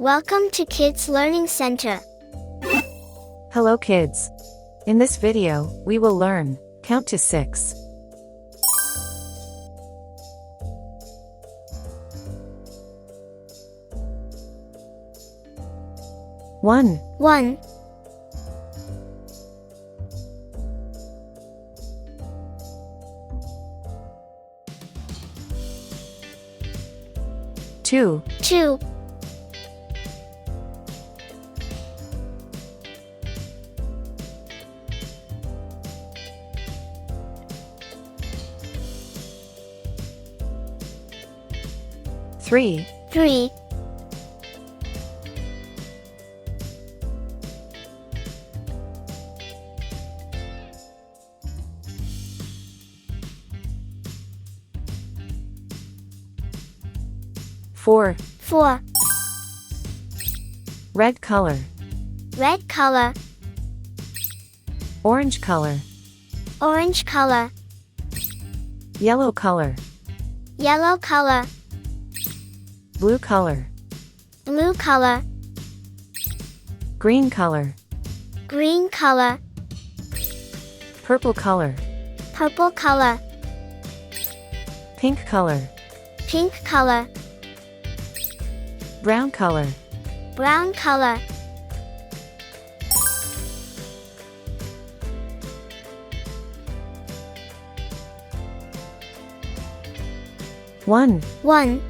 Welcome to Kids Learning Center. Hello kids. In this video, we will learn count to 6. One, 1, 2, 2, 3, 3, 4, 4, red color, red color, orange color, orange color, yellow color, yellow color, blue color, blue color, green color, green color, purple color, purple color, pink color, pink color, brown color, brown color. One, 1,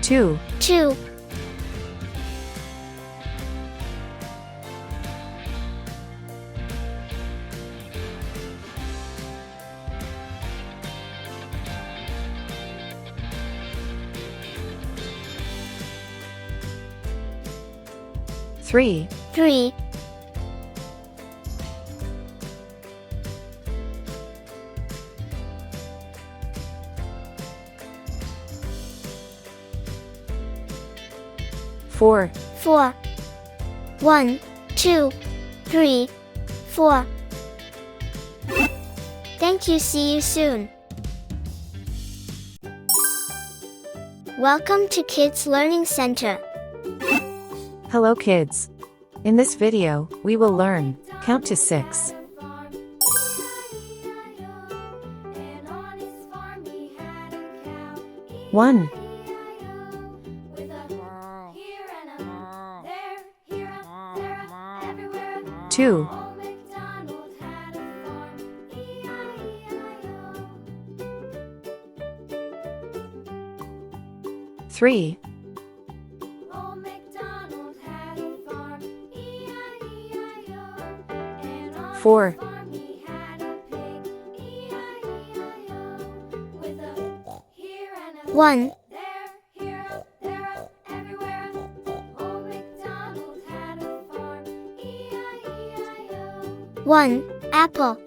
2, 2, 3, 3, 4, 4, 1, 2, 3, 4. Thank you. See you soon. Welcome to Kids Learning Center. Hello kids. In this video, we will learn count to 6. 1, 2, 3, 4, 1, 1, apple.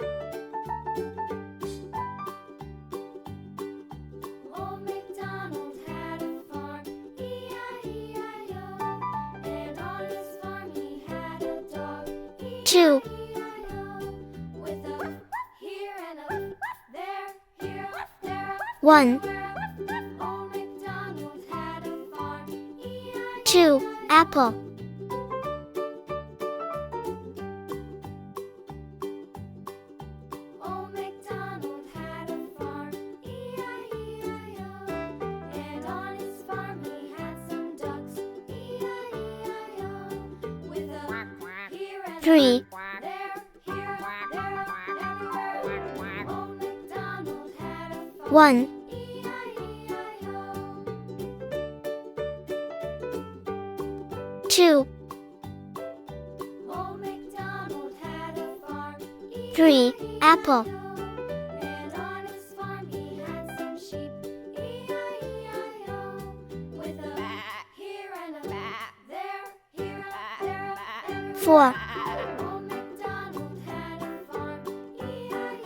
2, 1, 2, apple. 3, 1, 2, 3, apple. 4,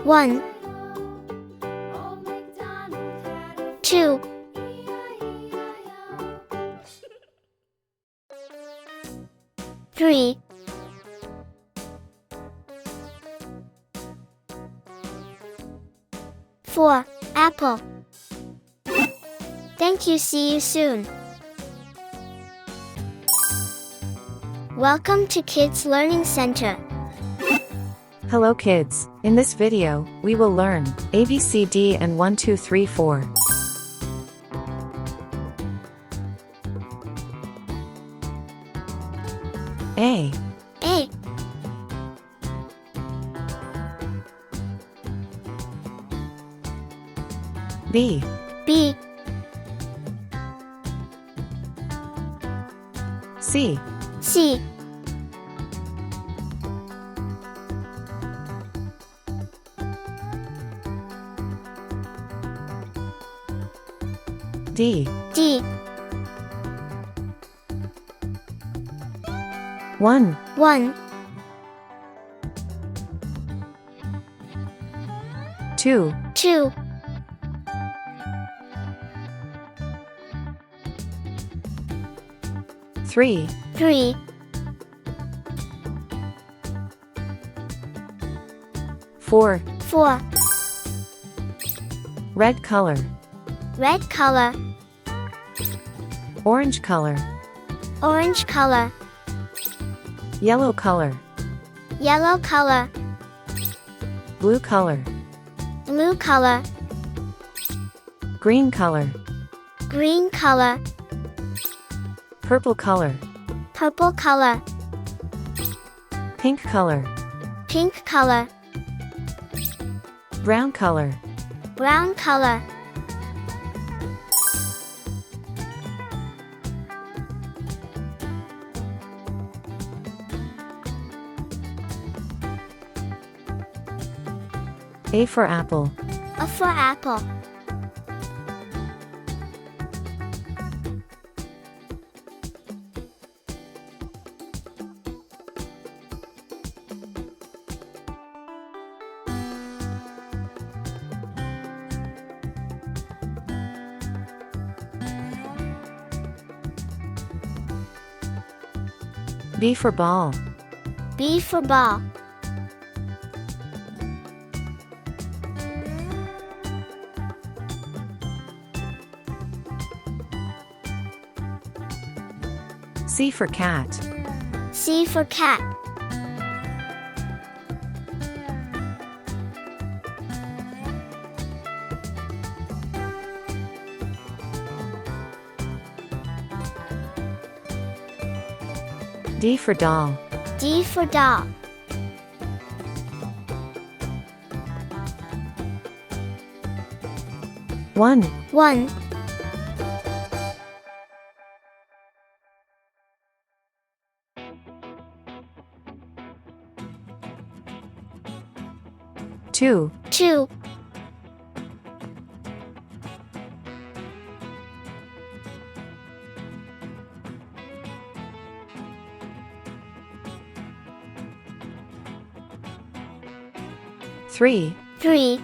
1, 2, 3. 4. Apple. Thank you. See you soon. Welcome to Kids Learning Center. Hello kids. In this video, we will learn ABCD and 1 2 3 4. A. A. B. B. C. C. D. D. 1. 1. 2. 2. 3. 3. 4. 4. Red color. Red color. Orange color. Orange color. Yellow color. Yellow color. Blue color. Blue color. Green color. Green color. Purple color. Purple color. Pink color. Pink color. Brown color. Brown color. A for apple. A for apple. B for ball. B for ball. C for cat. C for cat. D for doll. D for doll. One. 1. 2. 2. 3. 3.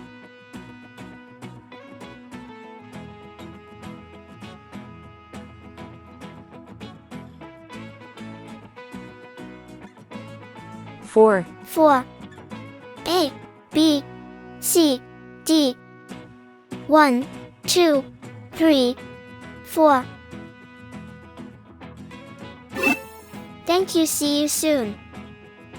4. 4. A. B. C. D. 1 2 3 4. Thank you. See you soon.